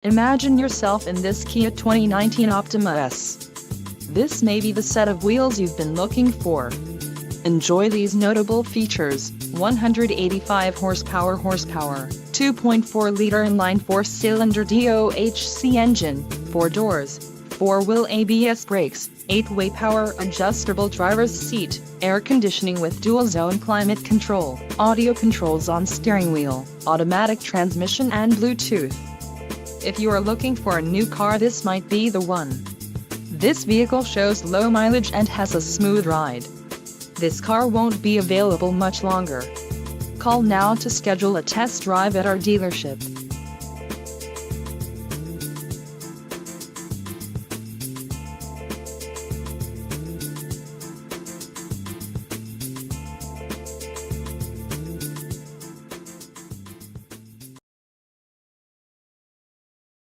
Imagine yourself in this Kia 2019 Optima S. This may be the set of wheels you've been looking for. Enjoy these notable features: 185 horsepower, 2.4-liter inline four-cylinder DOHC engine, 4 doors, 4-wheel ABS brakes, 8-way power adjustable driver's seat, air conditioning with dual-zone climate control, audio controls on steering wheel, automatic transmission and Bluetooth. If you are looking for a new car, this might be the one. This vehicle shows low mileage and has a smooth ride. This car won't be available much longer. Call now to schedule a test drive at our dealership.